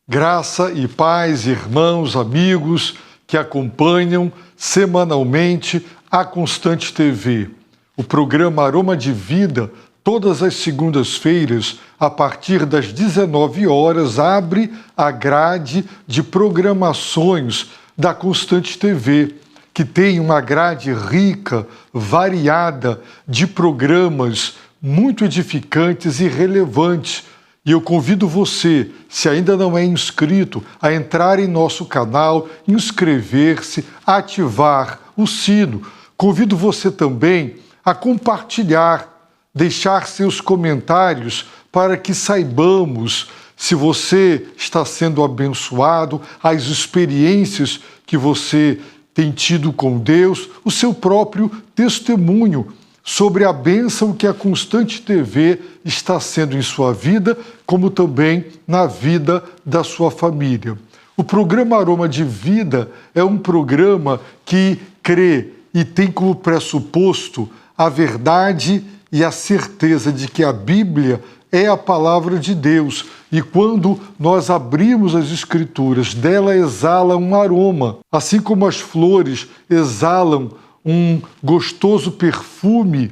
Graça e paz, irmãos, amigos que acompanham semanalmente a Constante TV. O programa Aroma de Vida, todas as segundas-feiras, a partir das 19 horas, abre a grade de programações da Constante TV, que tem uma grade rica, variada, de programas muito edificantes e relevantes. E eu convido você, se ainda não é inscrito, a entrar em nosso canal, inscrever-se, ativar o sino. Convido você também a compartilhar, deixar seus comentários para que saibamos se você está sendo abençoado, as experiências que você tem tido com Deus, o seu próprio testemunho sobre a bênção que a Constante TV está sendo em sua vida, como também na vida da sua família. O programa Aroma de Vida é um programa que crê e tem como pressuposto a verdade e a certeza de que a Bíblia é a palavra de Deus. E quando nós abrimos as Escrituras, dela exala um aroma, assim como as flores exalam um gostoso perfume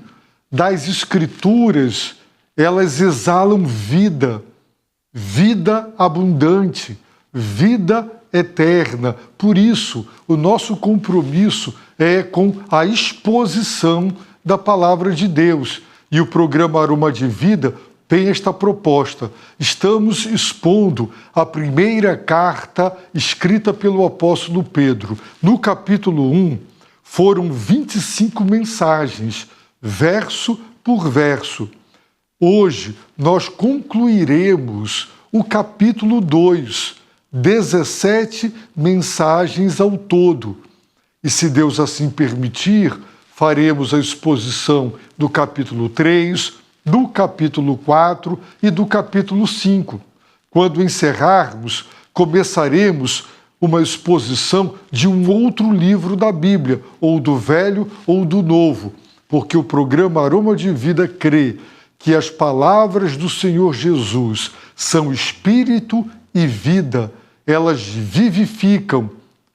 das Escrituras, elas exalam vida, vida abundante, vida eterna. Por isso, o nosso compromisso é com a exposição da Palavra de Deus. E o programa Aroma de Vida tem esta proposta. Estamos expondo a primeira carta escrita pelo apóstolo Pedro. No capítulo 1, foram 25 mensagens, verso por verso. Hoje nós concluiremos o capítulo 2, 17 mensagens ao todo. E se Deus assim permitir, faremos a exposição do capítulo 3, do capítulo 4 e do capítulo 5. Quando encerrarmos, começaremos uma exposição de um outro livro da Bíblia, ou do Velho ou do Novo, porque o programa Aroma de Vida crê que as palavras do Senhor Jesus são espírito e vida, elas vivificam,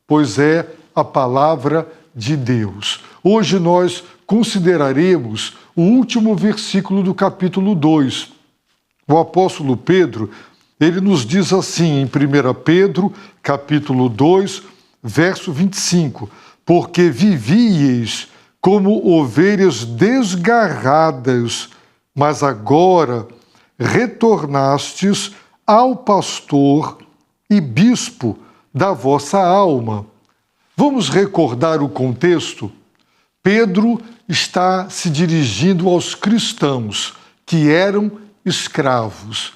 pois é a palavra de Deus. Hoje nós consideraremos o último versículo do capítulo 2. O apóstolo Pedro, ele nos diz assim em 1 Pedro, capítulo 2, verso 25, porque vivieis como ovelhas desgarradas, mas agora retornastes ao pastor e bispo da vossa alma. Vamos recordar o contexto? Pedro está se dirigindo aos cristãos que eram escravos.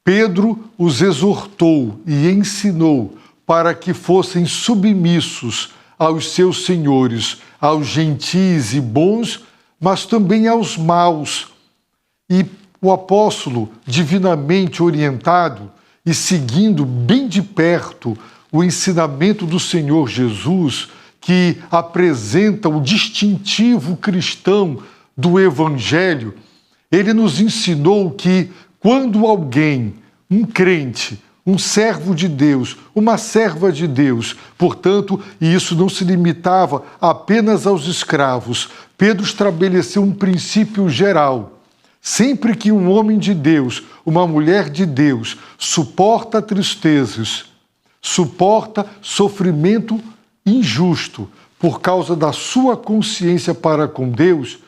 Pedro os exortou e ensinou para que fossem submissos aos seus senhores, aos gentis e bons, mas também aos maus. E o apóstolo, divinamente orientado e seguindo bem de perto o ensinamento do Senhor Jesus, que apresenta o distintivo cristão do Evangelho, ele nos ensinou que quando alguém, um crente, um servo de Deus, uma serva de Deus, portanto, e isso não se limitava apenas aos escravos, Pedro estabeleceu um princípio geral. Sempre que um homem de Deus, uma mulher de Deus, suporta tristezas, suporta sofrimento injusto por causa da sua consciência para com Deus,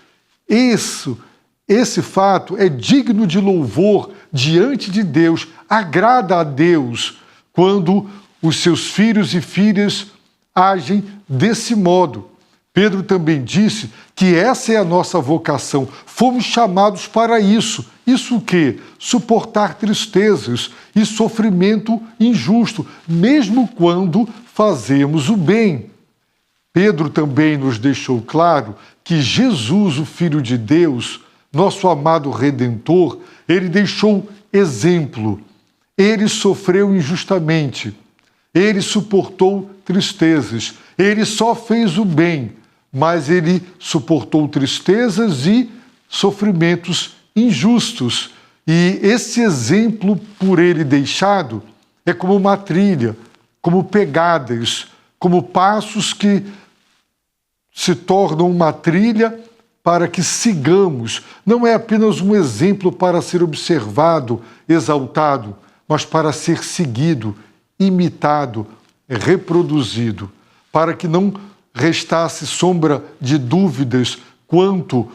esse fato é digno de louvor diante de Deus, agrada a Deus quando os seus filhos e filhas agem desse modo. Pedro também disse que essa é a nossa vocação, fomos chamados para isso. Isso o quê? Suportar tristezas e sofrimento injusto, mesmo quando fazemos o bem. Pedro também nos deixou claro que Jesus, o Filho de Deus, nosso amado Redentor, ele deixou exemplo. Ele sofreu injustamente, ele suportou tristezas, ele só fez o bem, mas ele suportou tristezas e sofrimentos injustos. E esse exemplo por ele deixado É como uma trilha, como pegadas, como passos que se tornam uma trilha para que sigamos. Não é apenas um exemplo para ser observado, exaltado, mas para ser seguido, imitado, reproduzido, para que não restasse sombra de dúvidas quanto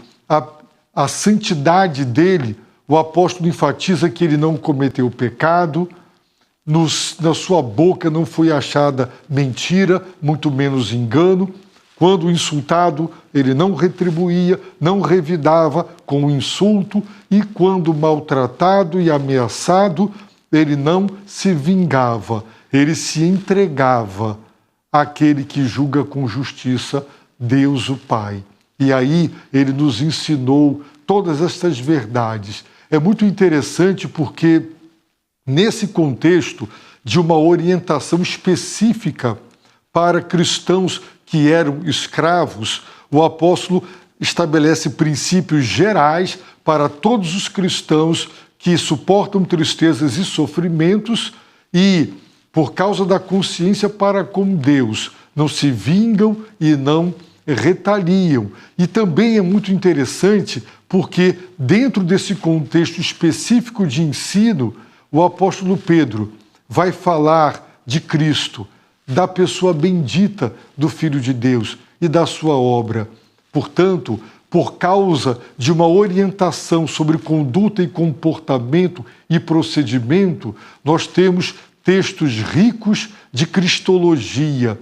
à santidade dele. O apóstolo enfatiza que ele não cometeu pecado, na sua boca não foi achada mentira, muito menos engano. Quando insultado, ele não retribuía, não revidava com o insulto, e quando maltratado e ameaçado, ele não se vingava, ele se entregava àquele que julga com justiça, Deus o Pai. E aí ele nos ensinou todas estas verdades. É muito interessante porque, nesse contexto de uma orientação específica para cristãos que eram escravos, o apóstolo estabelece princípios gerais para todos os cristãos que suportam tristezas e sofrimentos e, por causa da consciência para com Deus, não se vingam e não retaliam. E também é muito interessante porque, dentro desse contexto específico de ensino, o apóstolo Pedro vai falar de Cristo, da pessoa bendita do Filho de Deus e da sua obra. Portanto, por causa de uma orientação sobre conduta e comportamento e procedimento, nós temos textos ricos de cristologia,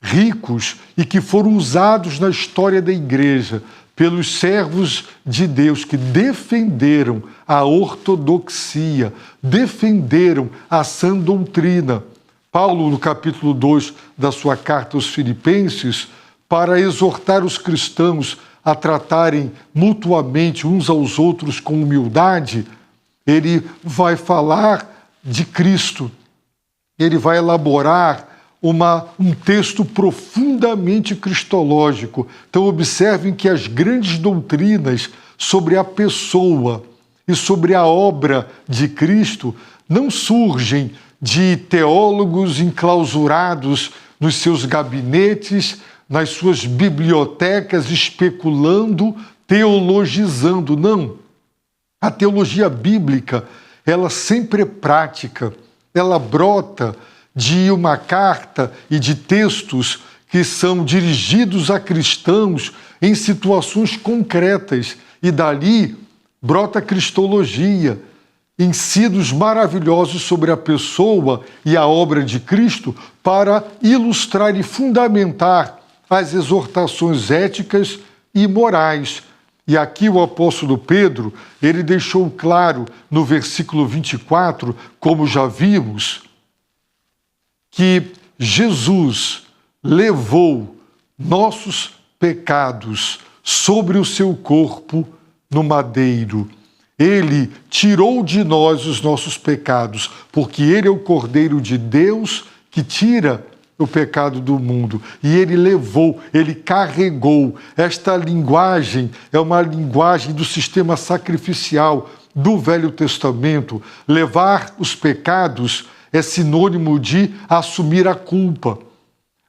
ricos e que foram usados na história da Igreja pelos servos de Deus que defenderam a ortodoxia, defenderam a sã doutrina. Paulo, no capítulo 2 da sua carta aos Filipenses, para exortar os cristãos a tratarem mutuamente uns aos outros com humildade, ele vai falar de Cristo. Ele vai elaborar um texto profundamente cristológico. Então observem que as grandes doutrinas sobre a pessoa e sobre a obra de Cristo não surgem de teólogos enclausurados nos seus gabinetes, nas suas bibliotecas, especulando, teologizando. Não. A teologia bíblica, ela sempre é prática, ela brota de uma carta e de textos que são dirigidos a cristãos em situações concretas, e dali brota a cristologia, ensinos maravilhosos sobre a pessoa e a obra de Cristo para ilustrar e fundamentar as exortações éticas e morais. E aqui o apóstolo Pedro, ele deixou claro no versículo 24, como já vimos, que Jesus levou nossos pecados sobre o seu corpo no madeiro. Ele tirou de nós os nossos pecados, porque ele é o Cordeiro de Deus que tira o pecado do mundo. E ele levou, ele carregou. Esta linguagem é uma linguagem do sistema sacrificial do Velho Testamento. Levar os pecados é sinônimo de assumir a culpa,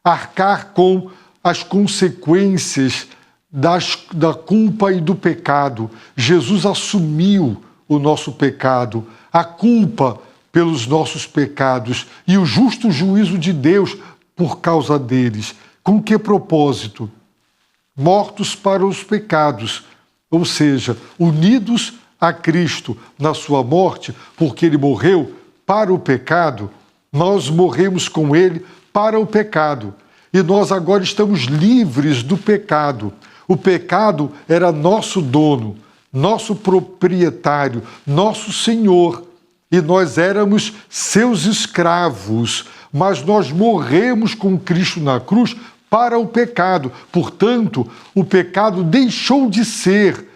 arcar com as consequências da culpa e do pecado. Jesus assumiu o nosso pecado, a culpa pelos nossos pecados e o justo juízo de Deus por causa deles. Com que propósito? Mortos para os pecados, ou seja, unidos a Cristo na sua morte, porque ele morreu para o pecado, nós morremos com ele para o pecado. E nós agora estamos livres do pecado. O pecado era nosso dono, nosso proprietário, nosso senhor. E nós éramos seus escravos. Mas nós morremos com Cristo na cruz para o pecado. Portanto, o pecado deixou de ser.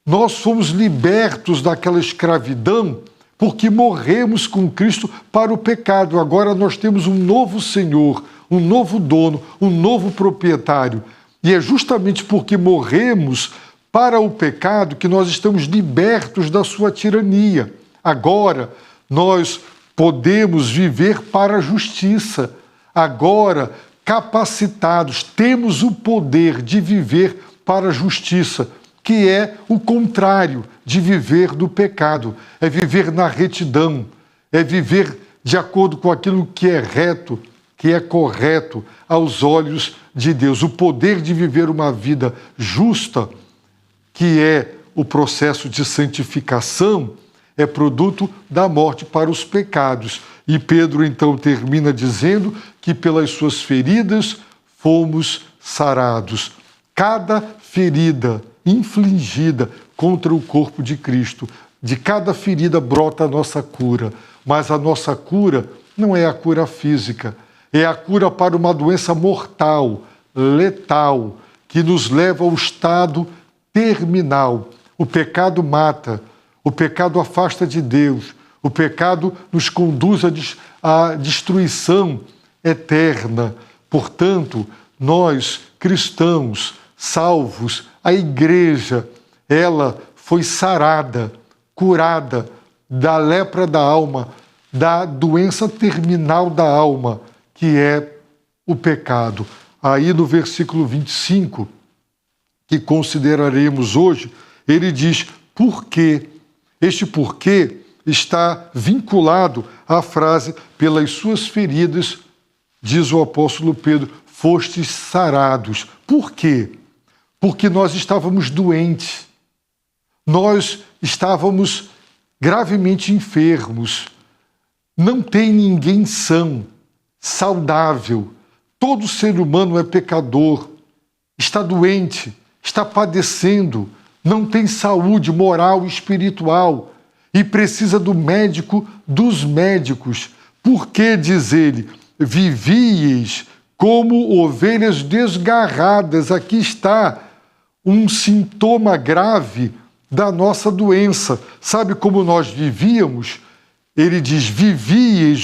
Nós fomos libertos daquela escravidão porque morremos com Cristo para o pecado. Agora nós temos um novo Senhor, um novo dono, um novo proprietário. E é justamente porque morremos para o pecado que nós estamos libertos da sua tirania. Agora nós podemos viver para a justiça. Agora, capacitados, temos o poder de viver para a justiça, que é o contrário de viver do pecado. É viver na retidão, é viver de acordo com aquilo que é reto, que é correto aos olhos de Deus. O poder de viver uma vida justa, que é o processo de santificação, é produto da morte para os pecados. E Pedro então termina dizendo que pelas suas feridas fomos sarados. Cada ferida infligida contra o corpo de Cristo, de cada ferida brota a nossa cura, mas a nossa cura não é a cura física, é a cura para uma doença mortal, letal, que nos leva ao estado terminal. O pecado mata, o pecado afasta de Deus, o pecado nos conduz à destruição eterna. Portanto, nós, cristãos, salvos, a igreja, ela foi sarada, curada da lepra da alma, da doença terminal da alma, que é o pecado. Aí no versículo 25, que consideraremos hoje, ele diz por quê. Este porquê está vinculado à frase, pelas suas feridas, diz o apóstolo Pedro, fostes sarados. Por quê? Porque nós estávamos doentes, nós estávamos gravemente enfermos. Não tem ninguém são, saudável. Todo ser humano é pecador, está doente, está padecendo, não tem saúde moral e espiritual e precisa do médico dos médicos. Porque, diz ele, vivieis como ovelhas desgarradas. Aqui está um sintoma grave da nossa doença. Sabe como nós vivíamos? Ele diz,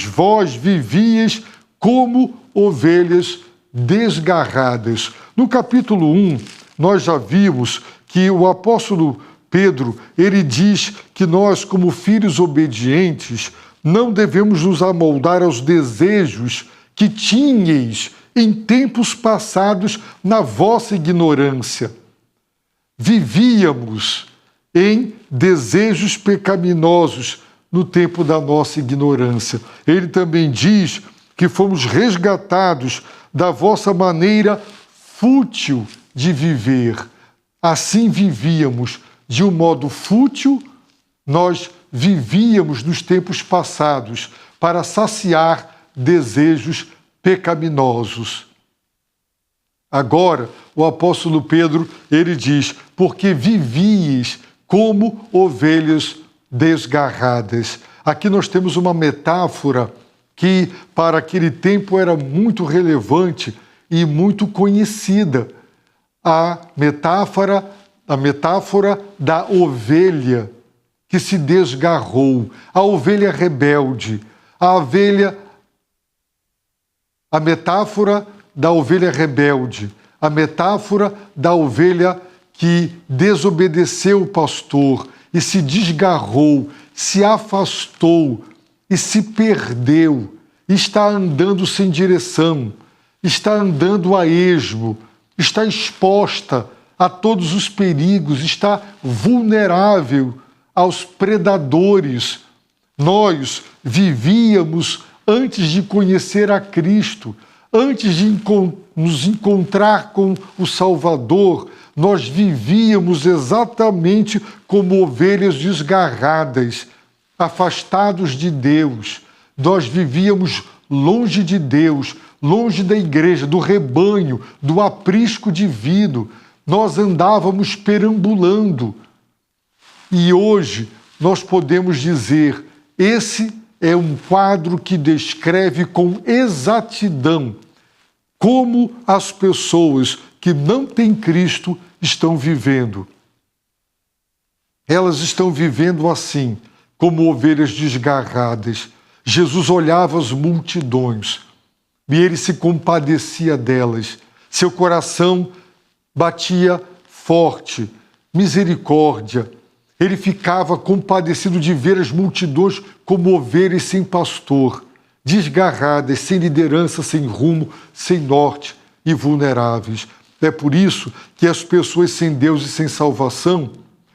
vós vivíeis como ovelhas desgarradas. No capítulo 1, nós já vimos que o apóstolo Pedro, ele diz que nós, como filhos obedientes, não devemos nos amoldar aos desejos que tinhais em tempos passados na vossa ignorância. Vivíamos em desejos pecaminosos no tempo da nossa ignorância. Ele também diz que fomos resgatados da vossa maneira fútil de viver. Assim vivíamos de um modo fútil, nós vivíamos nos tempos passados para saciar desejos pecaminosos. Agora, o apóstolo Pedro, ele diz, porque vivieis como ovelhas desgarradas. Aqui nós temos uma metáfora que para aquele tempo era muito relevante e muito conhecida. A metáfora da ovelha que se desgarrou, a ovelha rebelde, a metáfora da ovelha rebelde, a metáfora da ovelha que desobedeceu o pastor e se desgarrou, se afastou e se perdeu, está andando sem direção, está andando a esmo, está exposta a todos os perigos, está vulnerável aos predadores. Nós vivíamos antes de conhecer a Cristo, antes de nos encontrar com o Salvador, nós vivíamos exatamente como ovelhas desgarradas, afastados de Deus. Nós vivíamos longe de Deus, longe da igreja, do rebanho, do aprisco divino. Nós andávamos perambulando. E hoje nós podemos dizer, esse é um quadro que descreve com exatidão como as pessoas que não têm Cristo estão vivendo. Elas estão vivendo assim, como ovelhas desgarradas. Jesus olhava as multidões e ele se compadecia delas. Seu coração batia forte, misericórdia. Ele ficava compadecido de ver as multidões como ovelhas sem pastor, desgarradas, sem liderança, sem rumo, sem norte e vulneráveis. É por isso que as pessoas sem Deus e sem salvação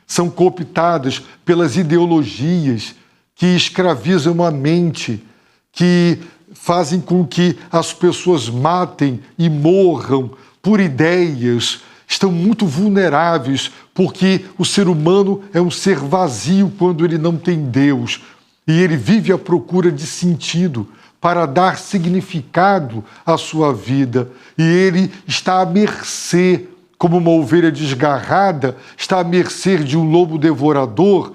são cooptadas pelas ideologias que escravizam a mente, que fazem com que as pessoas matem e morram por ideias. Estão muito vulneráveis, porque o ser humano é um ser vazio quando ele não tem Deus. E ele vive à procura de sentido para dar significado à sua vida. E ele está à mercê, como uma ovelha desgarrada, está à mercê de um lobo devorador.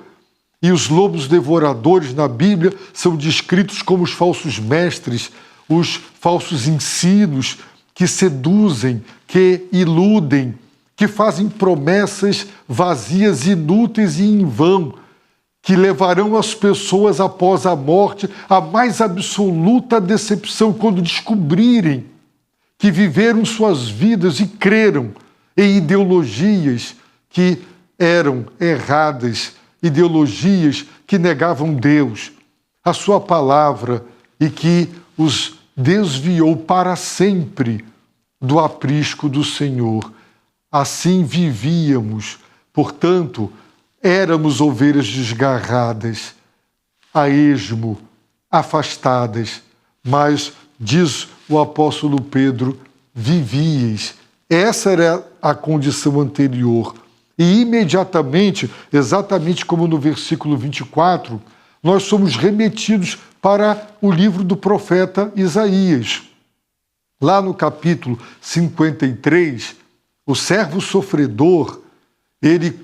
E os lobos devoradores na Bíblia são descritos como os falsos mestres, os falsos ensinos que seduzem, que iludem, que fazem promessas vazias, inúteis e em vão, que levarão as pessoas após a morte à mais absoluta decepção quando descobrirem que viveram suas vidas e creram em ideologias que eram erradas, ideologias que negavam Deus, a sua palavra, e que os desviou para sempre do aprisco do Senhor. Assim vivíamos, portanto, éramos ovelhas desgarradas, a esmo, afastadas, mas, diz o apóstolo Pedro, vivíeis. Essa era a condição anterior. E imediatamente, exatamente como no versículo 24, nós somos remetidos para o livro do profeta Isaías. Lá no capítulo 53, o servo sofredor, ele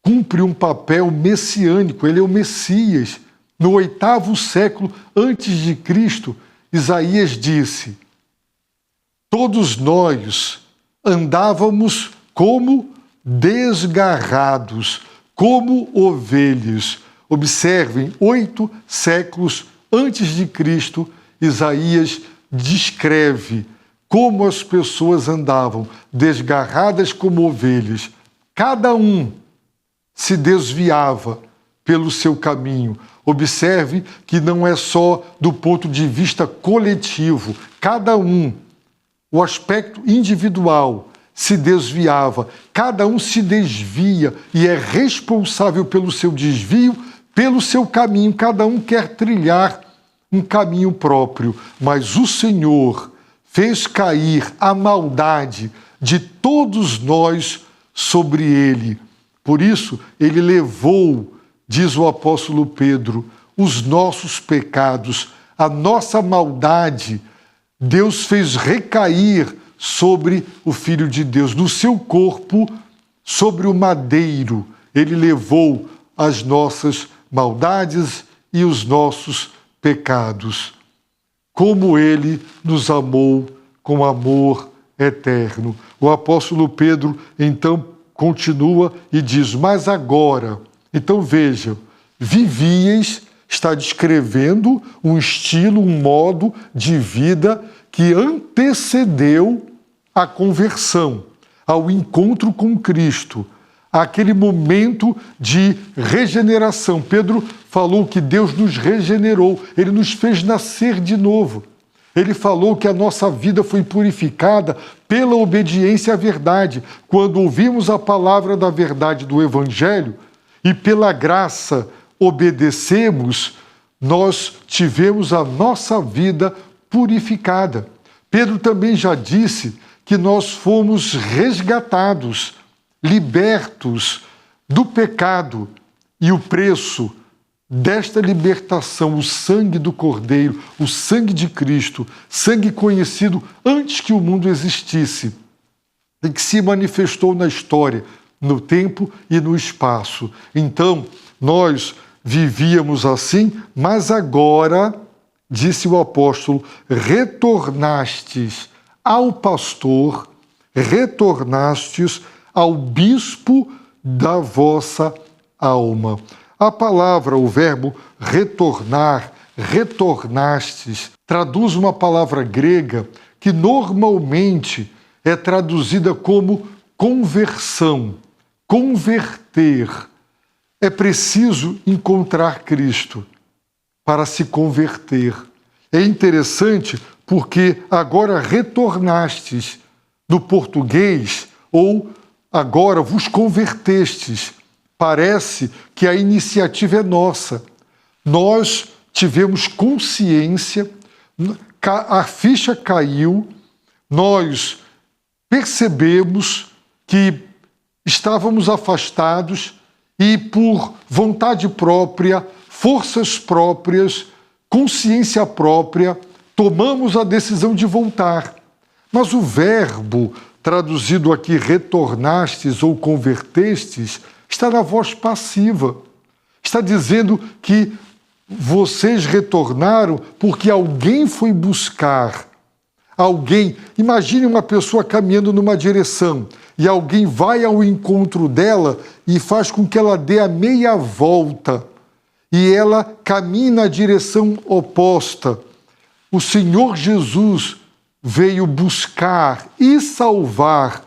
cumpre um papel messiânico, ele é o Messias. No 8º século antes de Cristo, Isaías disse: todos nós andávamos como desgarrados, como ovelhas. Observem, 8 séculos antes de Cristo, Isaías descreve como as pessoas andavam, desgarradas como ovelhas. Cada um se desviava pelo seu caminho. Observe que não é só do ponto de vista coletivo. Cada um, o aspecto individual, se desviava. Cada um se desvia e é responsável pelo seu desvio, pelo seu caminho. Cada um quer trilhar um caminho próprio. Mas o Senhor fez cair a maldade de todos nós sobre ele. Por isso, ele levou, diz o apóstolo Pedro, os nossos pecados, a nossa maldade. Deus fez recair sobre o Filho de Deus, no seu corpo, sobre o madeiro. Ele levou as nossas maldades e os nossos pecados. Como ele nos amou com amor eterno. O apóstolo Pedro, então, continua e diz: mas agora, então vejam, vivíeis, está descrevendo um estilo, um modo de vida que antecedeu a conversão, ao encontro com Cristo, aquele momento de regeneração. Pedro falou que Deus nos regenerou, ele nos fez nascer de novo. Ele falou que a nossa vida foi purificada pela obediência à verdade. Quando ouvimos a palavra da verdade do Evangelho e pela graça obedecemos, nós tivemos a nossa vida purificada. Pedro também já disse que nós fomos resgatados, libertos do pecado, e o preço desta libertação, o sangue do Cordeiro, o sangue de Cristo, sangue conhecido antes que o mundo existisse, e que se manifestou na história, no tempo e no espaço. Então, nós vivíamos assim, mas agora, disse o apóstolo, retornastes ao pastor, retornastes ao bispo da vossa alma. A palavra, o verbo retornar, retornastes, traduz uma palavra grega que normalmente é traduzida como conversão, converter. É preciso encontrar Cristo para se converter. É interessante porque agora retornastes no português, ou agora vos convertestes. Parece que a iniciativa é nossa. Nós tivemos consciência, a ficha caiu, nós percebemos que estávamos afastados e, por vontade própria, forças próprias, consciência própria, tomamos a decisão de voltar. Mas o verbo, traduzido aqui retornastes ou convertestes, está na voz passiva. Está dizendo que vocês retornaram porque alguém foi buscar. Alguém, imagine uma pessoa caminhando numa direção e alguém vai ao encontro dela e faz com que ela dê a meia volta e ela caminhe na direção oposta. O Senhor Jesus veio buscar e salvar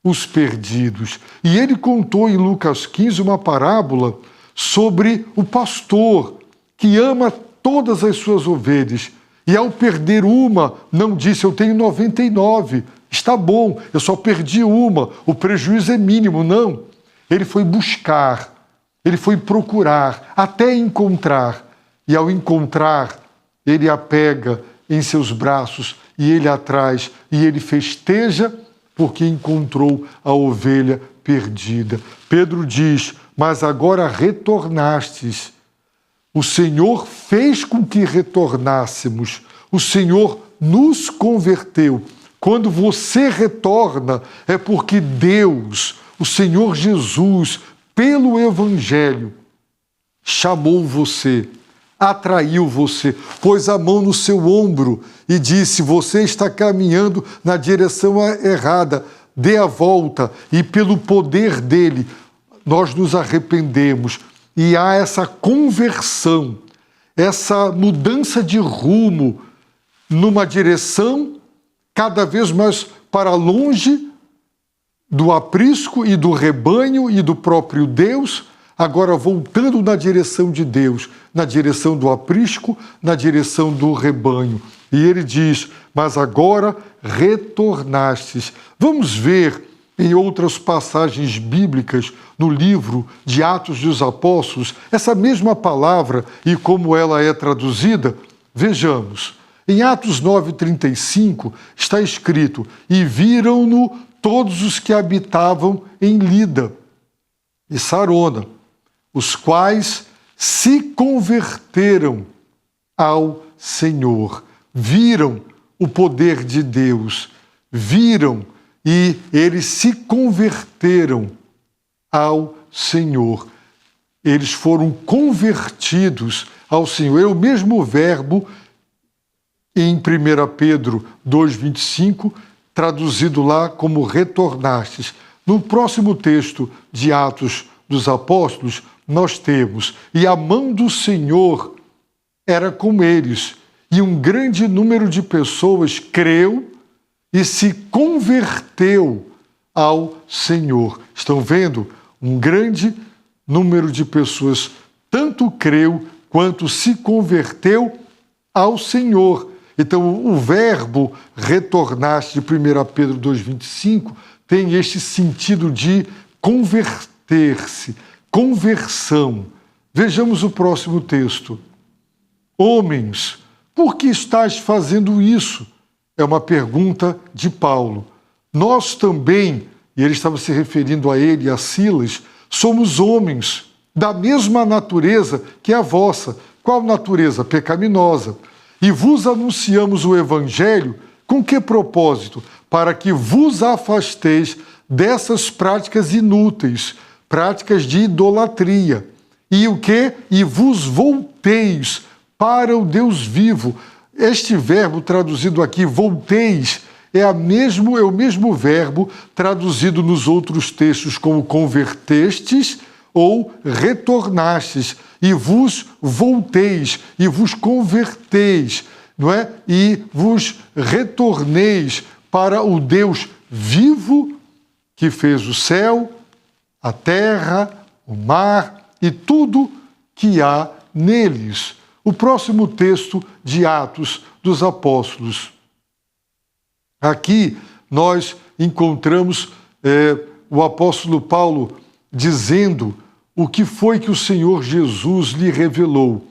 os perdidos. E ele contou em Lucas 15 uma parábola sobre o pastor que ama todas as suas ovelhas. E ao perder uma, não disse, eu tenho 99, está bom, eu só perdi uma, o prejuízo é mínimo. Não, ele foi buscar, ele foi procurar, até encontrar. E ao encontrar, ele a pega em seus braços e ele a traz e ele festeja porque encontrou a ovelha perdida. Pedro diz, mas agora retornastes. O Senhor fez com que retornássemos. O Senhor nos converteu. Quando você retorna, é porque Deus, o Senhor Jesus, pelo Evangelho, chamou você, atraiu você, pôs a mão no seu ombro e disse, você está caminhando na direção errada, dê a volta, e pelo poder dele, nós nos arrependemos. E há essa conversão, essa mudança de rumo numa direção cada vez mais para longe do aprisco e do rebanho e do próprio Deus, agora voltando na direção de Deus, na direção do aprisco, na direção do rebanho. E ele diz, mas agora retornastes. Vamos ver em outras passagens bíblicas, no livro de Atos dos Apóstolos, essa mesma palavra e como ela é traduzida. Vejamos, em Atos 9:35 está escrito, e viram-no todos os que habitavam em Lida e Sarona, os quais se converteram ao Senhor. Viram o poder de Deus, viram e eles se converteram ao Senhor. Eles foram convertidos ao Senhor. É o mesmo verbo em 1 Pedro 2:25, traduzido lá como retornastes. No próximo texto de Atos dos Apóstolos, nós temos, e a mão do Senhor era com eles, e um grande número de pessoas creu e se converteu ao Senhor. Estão vendo? Um grande número de pessoas tanto creu quanto se converteu ao Senhor. Então, o verbo retornaste de 1 Pedro 2:25 tem este sentido de converter-se, conversão. Vejamos o próximo texto. Homens, por que estás fazendo isso? É uma pergunta de Paulo. Nós também, e ele estava se referindo a ele e a Silas, somos homens da mesma natureza que a vossa. Qual natureza? Pecaminosa. E vos anunciamos o Evangelho com que propósito? Para que vos afasteis dessas práticas inúteis, práticas de idolatria. E o quê? E vos volteis para o Deus vivo. Este verbo traduzido aqui, volteis, é o mesmo verbo traduzido nos outros textos como convertestes ou retornastes, e vos volteis, e vos converteis, não é? E vos retorneis para o Deus vivo que fez o céu, a terra, o mar e tudo que há neles. O próximo texto de Atos dos Apóstolos. Aqui nós encontramos o apóstolo Paulo dizendo o que foi que o Senhor Jesus lhe revelou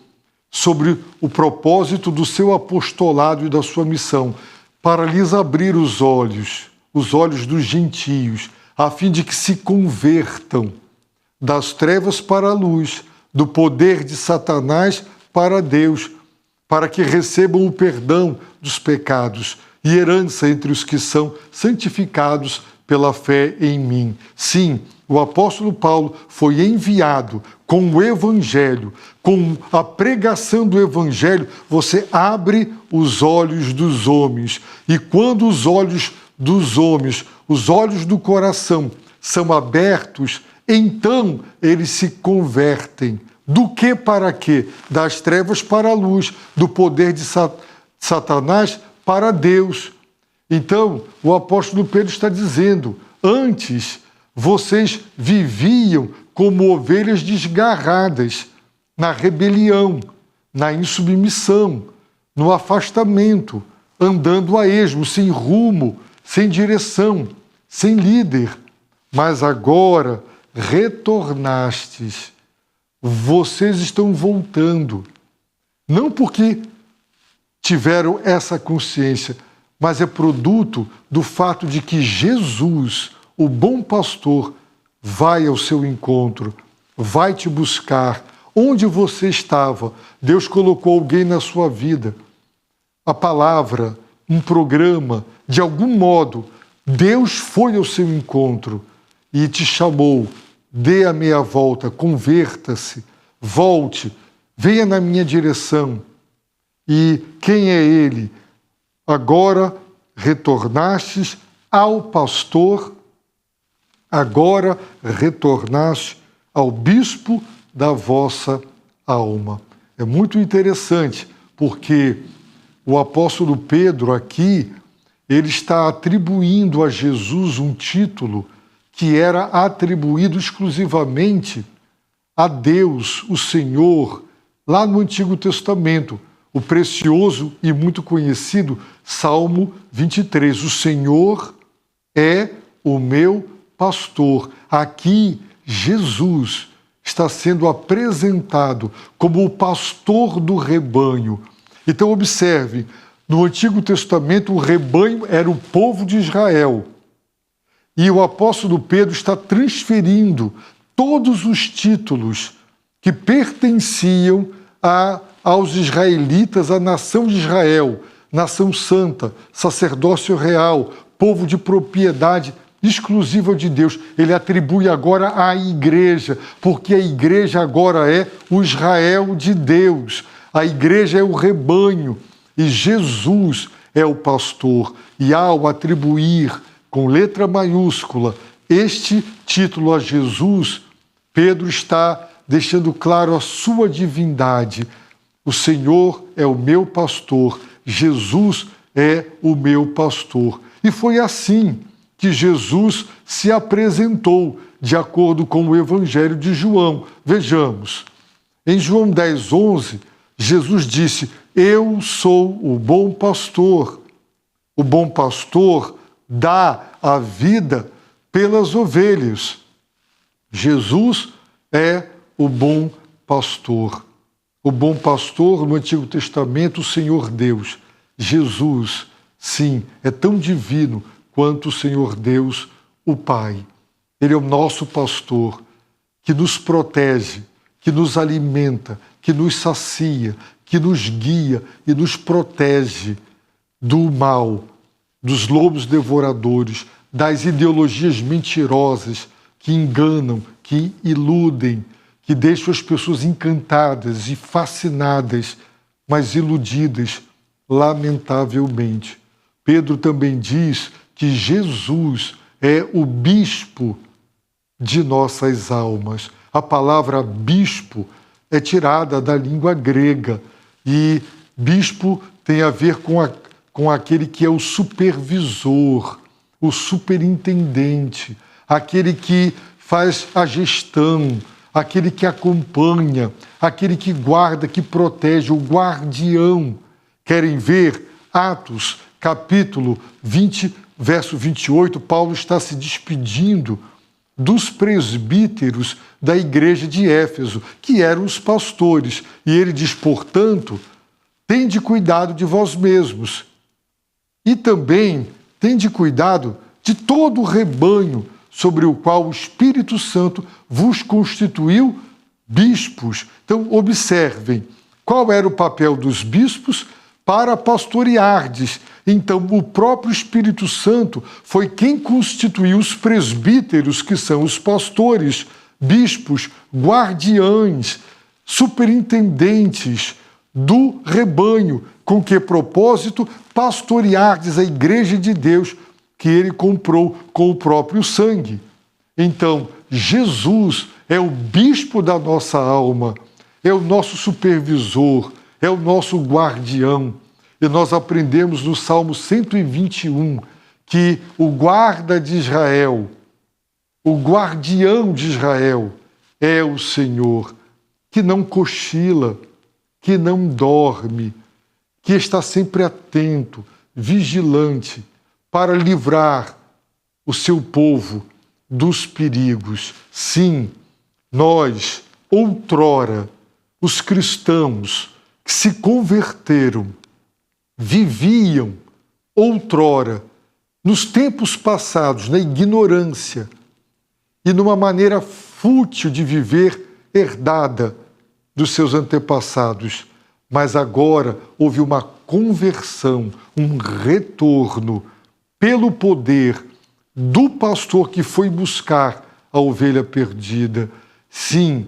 sobre o propósito do seu apostolado e da sua missão, para lhes abrir os olhos dos gentios, a fim de que se convertam das trevas para a luz, do poder de Satanás para Deus, para que recebam o perdão dos pecados e herança entre os que são santificados pela fé em mim. Sim, o apóstolo Paulo foi enviado com o Evangelho, com a pregação do Evangelho. Você abre os olhos dos homens, e quando os olhos dos homens, os olhos do coração, são abertos, então eles se convertem. Do que para quê? Das trevas para a luz, do poder de Satanás para Deus. Então, o apóstolo Pedro está dizendo, antes vocês viviam como ovelhas desgarradas, na rebelião, na insubmissão, no afastamento, andando a esmo, sem rumo, sem direção, sem líder. Mas agora retornastes. Vocês estão voltando. Não porque tiveram essa consciência, mas é produto do fato de que Jesus, o bom pastor, vai ao seu encontro, vai te buscar. Onde você estava, Deus colocou alguém na sua vida. A palavra, um programa, de algum modo, Deus foi ao seu encontro e te chamou. Dê a meia volta, converta-se, volte, venha na minha direção. E quem é ele? Agora retornastes ao pastor, agora retornaste ao bispo da vossa alma. É muito interessante, porque o apóstolo Pedro aqui, ele está atribuindo a Jesus um título que era atribuído exclusivamente a Deus, o Senhor, lá no Antigo Testamento, o precioso e muito conhecido Salmo 23. O Senhor é o meu pastor. Aqui, Jesus está sendo apresentado como o pastor do rebanho. Então, observe, no Antigo Testamento, o rebanho era o povo de Israel. E o apóstolo Pedro está transferindo todos os títulos que pertenciam aos israelitas, à nação de Israel, nação santa, sacerdócio real, povo de propriedade exclusiva de Deus. Ele atribui agora à igreja, porque a igreja agora é o Israel de Deus. A igreja é o rebanho e Jesus é o pastor. E ao atribuir com letra maiúscula este título a Jesus, Pedro está deixando claro a sua divindade. O Senhor é o meu pastor, Jesus é o meu pastor. E foi assim que Jesus se apresentou, de acordo com o Evangelho de João. Vejamos, em João 10:11, Jesus disse: eu sou o bom pastor. O bom pastor dá a vida pelas ovelhas. Jesus é o bom pastor. O bom pastor no Antigo Testamento, o Senhor Deus. Jesus, sim, é tão divino quanto o Senhor Deus, o Pai. Ele é o nosso pastor, que nos protege, que nos alimenta, que nos sacia, que nos guia e nos protege do mal, dos lobos devoradores, das ideologias mentirosas que enganam, que iludem, que deixam as pessoas encantadas e fascinadas, mas iludidas, lamentavelmente. Pedro também diz que Jesus é o bispo de nossas almas. A palavra bispo é tirada da língua grega e bispo tem a ver com aquele que é o supervisor, o superintendente, aquele que faz a gestão, aquele que acompanha, aquele que guarda, que protege, o guardião. Querem ver? Atos, capítulo 20, verso 28, Paulo está se despedindo dos presbíteros da igreja de Éfeso, que eram os pastores. E ele diz, portanto, tende cuidado de vós mesmos e também tende cuidado de todo o rebanho sobre o qual o Espírito Santo vos constituiu bispos. Então, observem, qual era o papel dos bispos? Para pastoreardes. Então, o próprio Espírito Santo foi quem constituiu os presbíteros, que são os pastores, bispos, guardiães, superintendentes do rebanho. Com que propósito? Pastoreardes a igreja de Deus, que ele comprou com o próprio sangue. Então, Jesus é o bispo da nossa alma, é o nosso supervisor, é o nosso guardião. E nós aprendemos no Salmo 121 que o guarda de Israel, o guardião de Israel é o Senhor, que não cochila, que não dorme, que está sempre atento, vigilante, para livrar o seu povo dos perigos. Sim, nós, outrora, os cristãos que se converteram, viviam outrora, nos tempos passados, na ignorância e numa maneira fútil de viver herdada dos seus antepassados. Mas agora houve uma conversão, um retorno pelo poder do pastor que foi buscar a ovelha perdida. Sim,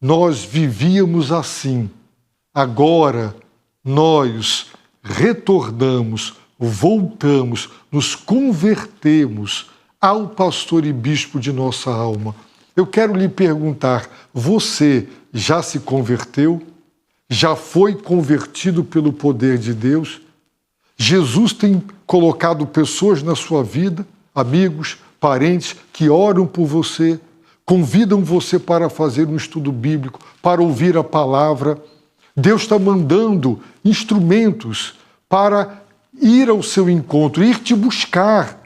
nós vivíamos assim. Agora nós retornamos, voltamos, nos convertemos ao pastor e bispo de nossa alma. Eu quero lhe perguntar, você já se converteu? Já foi convertido pelo poder de Deus? Jesus tem colocado pessoas na sua vida, amigos, parentes, que oram por você, convidam você para fazer um estudo bíblico, para ouvir a palavra. Deus está mandando instrumentos para ir ao seu encontro, ir te buscar.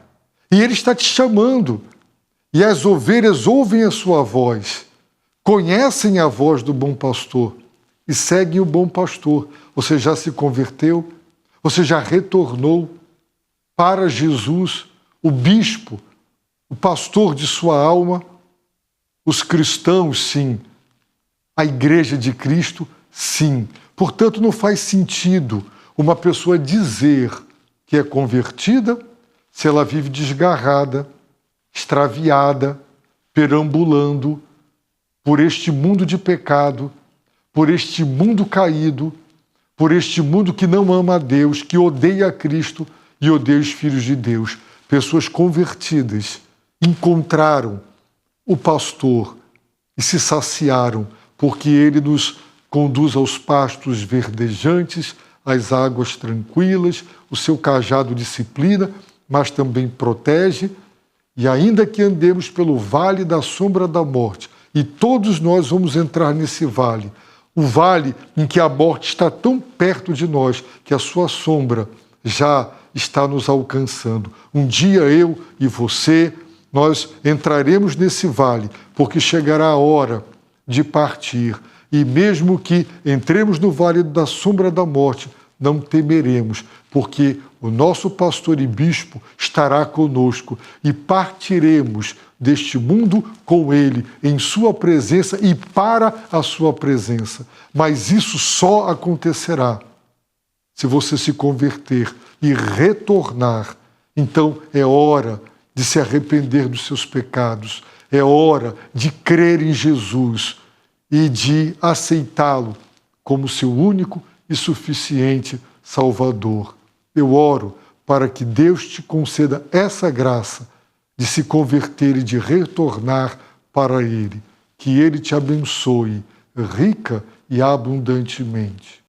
E Ele está te chamando. E as ovelhas ouvem a sua voz, conhecem a voz do bom pastor e seguem o bom pastor. Você já se converteu? Você já retornou para Jesus, o bispo, o pastor de sua alma? Os cristãos, sim. A igreja de Cristo, sim. Portanto, não faz sentido uma pessoa dizer que é convertida se ela vive desgarrada, extraviada, perambulando por este mundo de pecado, por este mundo caído, por este mundo que não ama a Deus, que odeia a Cristo e odeia os filhos de Deus. Pessoas convertidas encontraram o pastor e se saciaram, porque ele nos conduz aos pastos verdejantes, às águas tranquilas, o seu cajado disciplina, mas também protege. E ainda que andemos pelo vale da sombra da morte, e todos nós vamos entrar nesse vale, o vale em que a morte está tão perto de nós, que a sua sombra já está nos alcançando. Um dia eu e você, nós entraremos nesse vale, porque chegará a hora de partir. E mesmo que entremos no vale da sombra da morte, não temeremos, porque o nosso pastor e bispo estará conosco e partiremos deste mundo com ele, em sua presença e para a sua presença. Mas isso só acontecerá se você se converter e retornar. Então é hora de se arrepender dos seus pecados, é hora de crer em Jesus e de aceitá-lo como seu único e suficiente Salvador. Eu oro para que Deus te conceda essa graça de se converter e de retornar para Ele. Que Ele te abençoe rica e abundantemente.